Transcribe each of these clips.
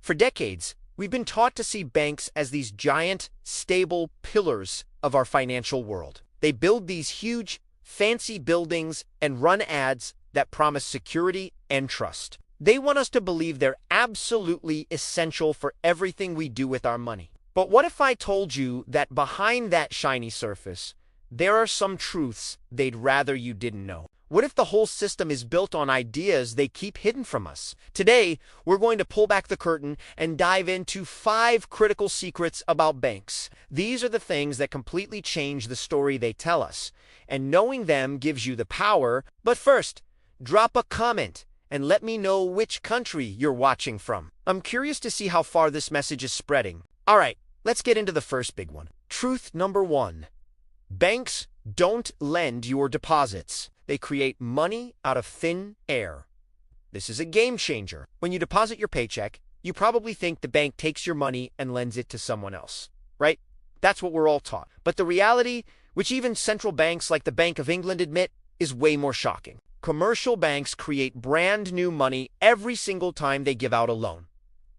For decades, we've been taught to see banks as these giant, stable pillars of our financial world. They build these huge, fancy buildings and run ads that promise security and trust. They want us to believe they're absolutely essential for everything we do with our money. But what if I told you that behind that shiny surface, there are some truths they'd rather you didn't know? What if the whole system is built on ideas they keep hidden from us? Today, we're going to pull back the curtain and dive into 5 critical secrets about banks. These are the things that completely change the story they tell us, and knowing them gives you the power. But first, drop a comment and let me know which country you're watching from. I'm curious to see how far this message is spreading. All right, let's get into the first big one. Truth number 1. Banks don't lend your deposits. They create money out of thin air. This is a game changer. When you deposit your paycheck, you probably think the bank takes your money and lends it to someone else, right? That's what we're all taught. But the reality, which even central banks like the Bank of England admit, is way more shocking. Commercial banks create brand new money every single time they give out a loan.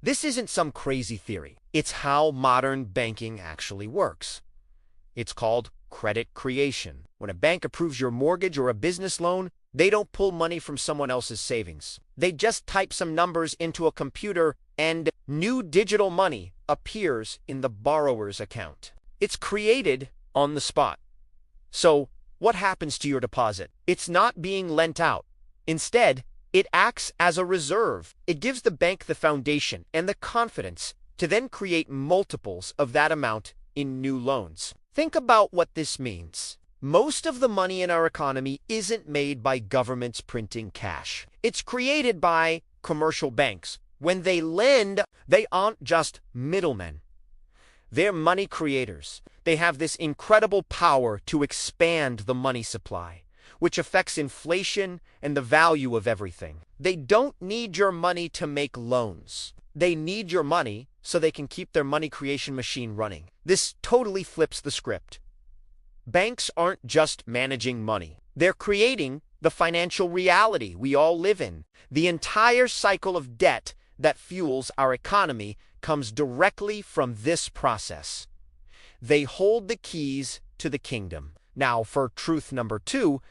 This isn't some crazy theory. It's how modern banking actually works. It's called credit creation. When a bank approves your mortgage or a business loan, they don't pull money from someone else's savings. They just type some numbers into a computer and new digital money appears in the borrower's account. It's created on the spot. So, what happens to your deposit? It's not being lent out. Instead, it acts as a reserve. It gives the bank the foundation and the confidence to then create multiples of that amount in new loans. Think about what this means. Most of the money in our economy isn't made by governments printing cash. It's created by commercial banks. When they lend, they aren't just middlemen. They're money creators. They have this incredible power to expand the money supply, which affects inflation and the value of everything. They don't need your money to make loans. They need your money so they can keep their money creation machine running. This totally flips the script. Banks aren't just managing money. They're creating the financial reality we all live in. The entire cycle of debt that fuels our economy comes directly from this process. They hold the keys to the kingdom. Now, for truth number 2,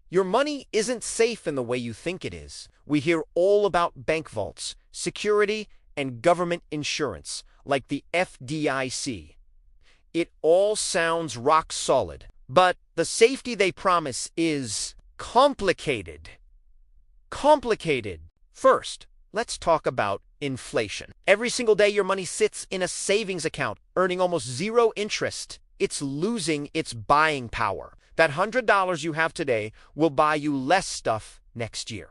your money isn't safe in the way you think it is. We hear all about bank vaults, security, and government insurance, like the FDIC. It all sounds rock solid, but the safety they promise is complicated. First, let's talk about inflation. Every single day your money sits in a savings account, earning almost 0 interest. It's losing its buying power. That $100 you have today will buy you less stuff next year.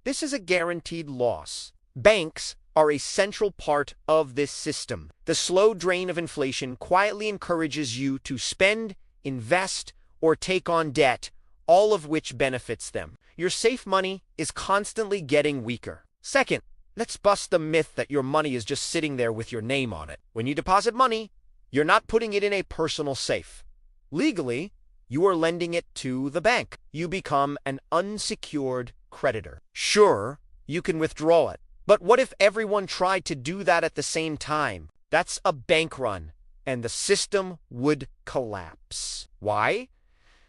This is a guaranteed loss. Banks are a central part of this system. The slow drain of inflation quietly encourages you to spend, invest, or take on debt, all of which benefits them. Your safe money is constantly getting weaker. Second, let's bust the myth that your money is just sitting there with your name on it. When you deposit money, you're not putting it in a personal safe. Legally, you are lending it to the bank. You become an unsecured creditor. Sure, you can withdraw it. But what if everyone tried to do that at the same time? That's a bank run, and the system would collapse. Why?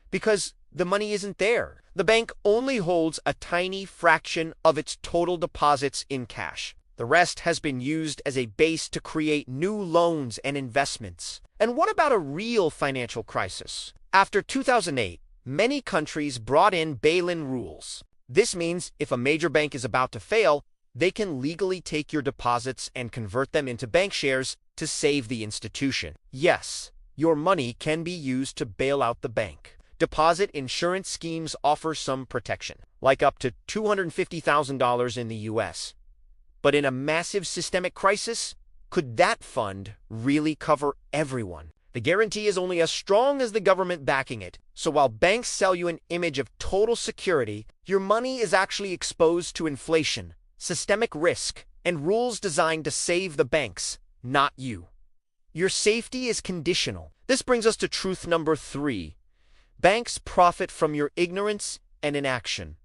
Because the money isn't there. The bank only holds a tiny fraction of its total deposits in cash. The rest has been used as a base to create new loans and investments. And what about a real financial crisis? After 2008, many countries brought in bail-in rules. This means if a major bank is about to fail, they can legally take your deposits and convert them into bank shares to save the institution. Yes, your money can be used to bail out the bank. Deposit insurance schemes offer some protection, like up to $250,000 in the US. But in a massive systemic crisis, could that fund really cover everyone? The guarantee is only as strong as the government backing it. So while banks sell you an image of total security, your money is actually exposed to inflation, systemic risk, and rules designed to save the banks, not you. Your safety is conditional. This brings us to truth number 3. Banks profit from your ignorance and inaction.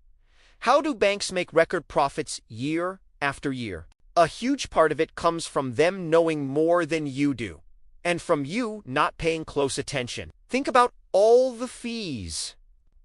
How do banks make record profits year after year? A huge part of it comes from them knowing more than you do, and from you not paying close attention. Think about all the fees.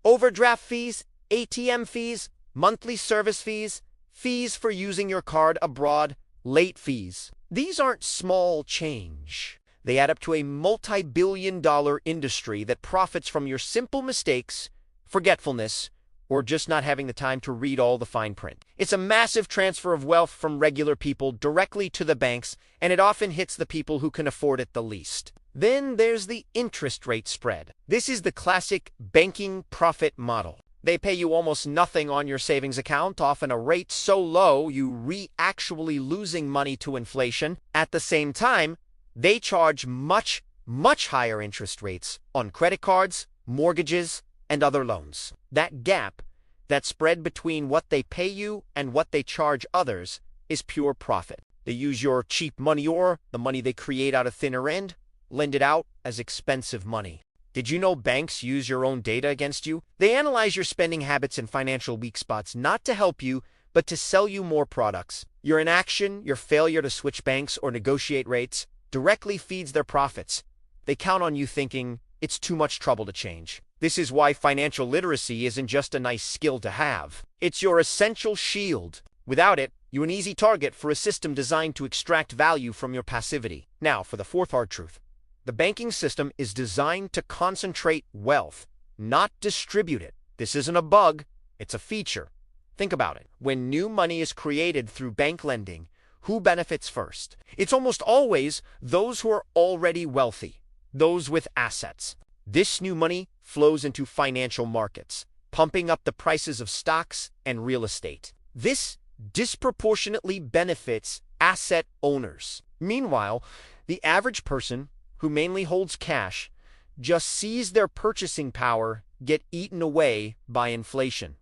Overdraft fees, ATM fees, monthly service fees, fees for using your card abroad, late fees. These aren't small change. They add up to a multi-billion-dollar industry that profits from your simple mistakes, forgetfulness, or just not having the time to read all the fine print. It's a massive transfer of wealth from regular people directly to the banks, and it often hits the people who can afford it the least. Then there's the interest rate spread. This is the classic banking profit model. They pay you almost nothing on your savings account, often a rate so low you actually losing money to inflation. At the same time, they charge much, much higher interest rates on credit cards, mortgages, and other loans. That gap, that spread between what they pay you and what they charge others, is pure profit. They use your cheap money, or the money they create out of thinner end, lend it out as expensive money. Did you know banks use your own data against you? They analyze your spending habits and financial weak spots not to help you, but to sell you more products. Your inaction, your failure to switch banks or negotiate rates, directly feeds their profits. They count on you thinking it's too much trouble to change. This is why financial literacy isn't just a nice skill to have. It's your essential shield. Without it, you're an easy target for a system designed to extract value from your passivity. Now, for the fourth hard truth. The banking system is designed to concentrate wealth, not distribute it. This isn't a bug, it's a feature. Think about it. When new money is created through bank lending, who benefits first? It's almost always those who are already wealthy, those with assets. This new money flows into financial markets, pumping up the prices of stocks and real estate. This disproportionately benefits asset owners. Meanwhile, the average person, who mainly holds cash, just sees their purchasing power get eaten away by inflation.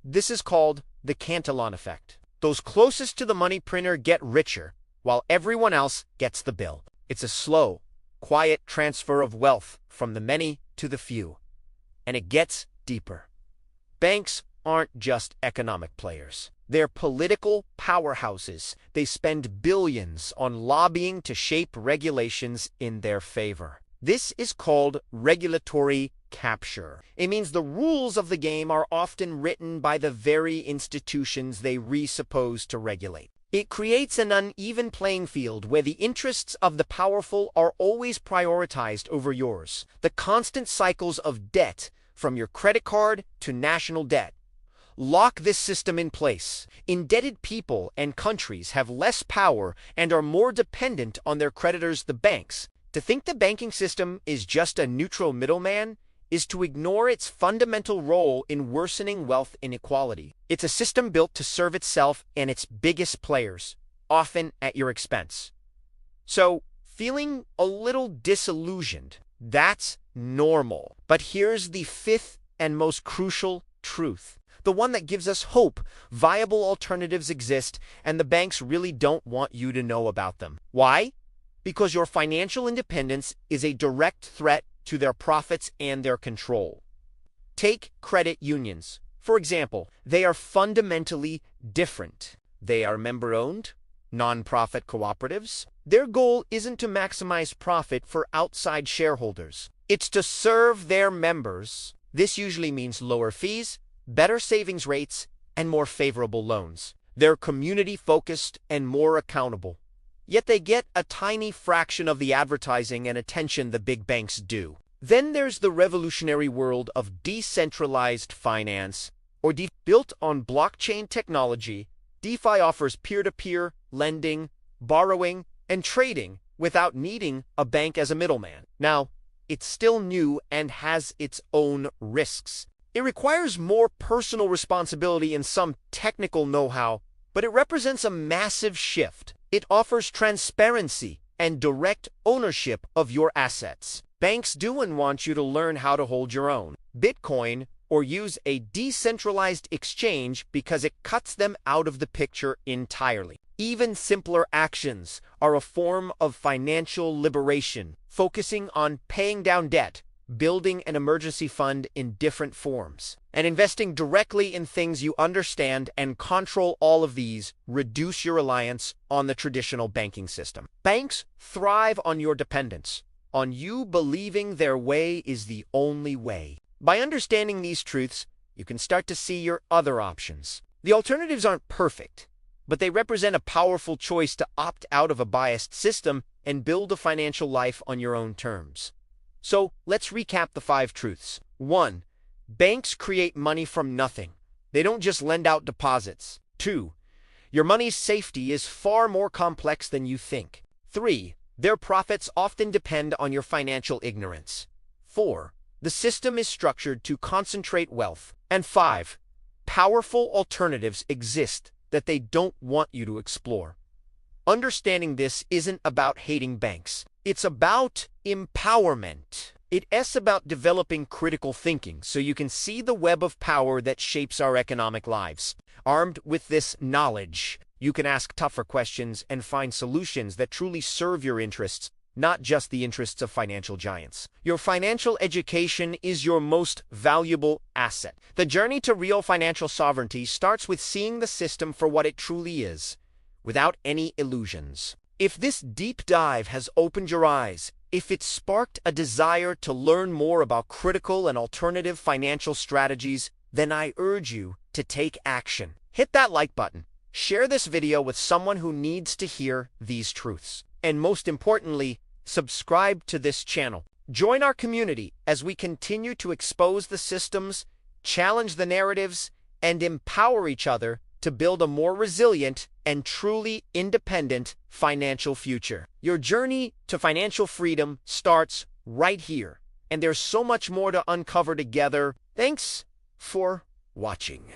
This is called the Cantillon effect. Those closest to the money printer get richer, while everyone else gets the bill. It's a slow, quiet transfer of wealth from the many to the few. And it gets deeper. Banks aren't just economic players. They're political powerhouses. They spend billions on lobbying to shape regulations in their favor. This is called regulatory capture. It means the rules of the game are often written by the very institutions they suppose to regulate. It creates an uneven playing field where the interests of the powerful are always prioritized over yours. The constant cycles of debt, from your credit card to national debt, lock this system in place. Indebted people and countries have less power and are more dependent on their creditors, the banks. To think the banking system is just a neutral middleman is to ignore its fundamental role in worsening wealth inequality. It's a system built to serve itself and its biggest players, often at your expense. So, feeling a little disillusioned, that's normal. But here's the fifth and most crucial truth. The one that gives us hope. Viable alternatives exist, and the banks really don't want you to know about them. Why? Because your financial independence is a direct threat to their profits and their control. Take credit unions. For example, they are fundamentally different. They are member-owned, non-profit cooperatives. Their goal isn't to maximize profit for outside shareholders. It's to serve their members. This usually means lower fees, better savings rates, and more favorable loans. They're community-focused and more accountable. Yet they get a tiny fraction of the advertising and attention the big banks do. Then there's the revolutionary world of decentralized finance, or built on blockchain technology. DeFi offers peer-to-peer lending, borrowing, and trading without needing a bank as a middleman. Now, it's still new and has its own risks. It requires more personal responsibility and some technical know-how, but it represents a massive shift. It offers transparency and direct ownership of your assets. Banks do want you to learn how to hold your own Bitcoin or use a decentralized exchange because it cuts them out of the picture entirely. Even simpler actions are a form of financial liberation, focusing on paying down debt, building an emergency fund in different forms, and investing directly in things you understand and control. All of these reduce your reliance on the traditional banking system. Banks thrive on your dependence, on you believing their way is the only way. By understanding these truths, you can start to see your other options. The alternatives aren't perfect, but they represent a powerful choice to opt out of a biased system and build a financial life on your own terms. So, let's recap the 5 truths. 1. Banks create money from nothing. They don't just lend out deposits. 2. Your money's safety is far more complex than you think. 3. Their profits often depend on your financial ignorance. 4. The system is structured to concentrate wealth. And 5. Powerful alternatives exist that they don't want you to explore. Understanding this isn't about hating banks. It's about empowerment. It's about developing critical thinking so you can see the web of power that shapes our economic lives. Armed with this knowledge, you can ask tougher questions and find solutions that truly serve your interests, not just the interests of financial giants. Your financial education is your most valuable asset. The journey to real financial sovereignty starts with seeing the system for what it truly is, without any illusions. If this deep dive has opened your eyes, if it sparked a desire to learn more about critical and alternative financial strategies, then I urge you to take action. Hit that like button. Share this video with someone who needs to hear these truths. And most importantly, subscribe to this channel. Join our community as we continue to expose the systems, challenge the narratives, and empower each other to build a more resilient and truly independent financial future. Your journey to financial freedom starts right here, and there's so much more to uncover together. Thanks for watching.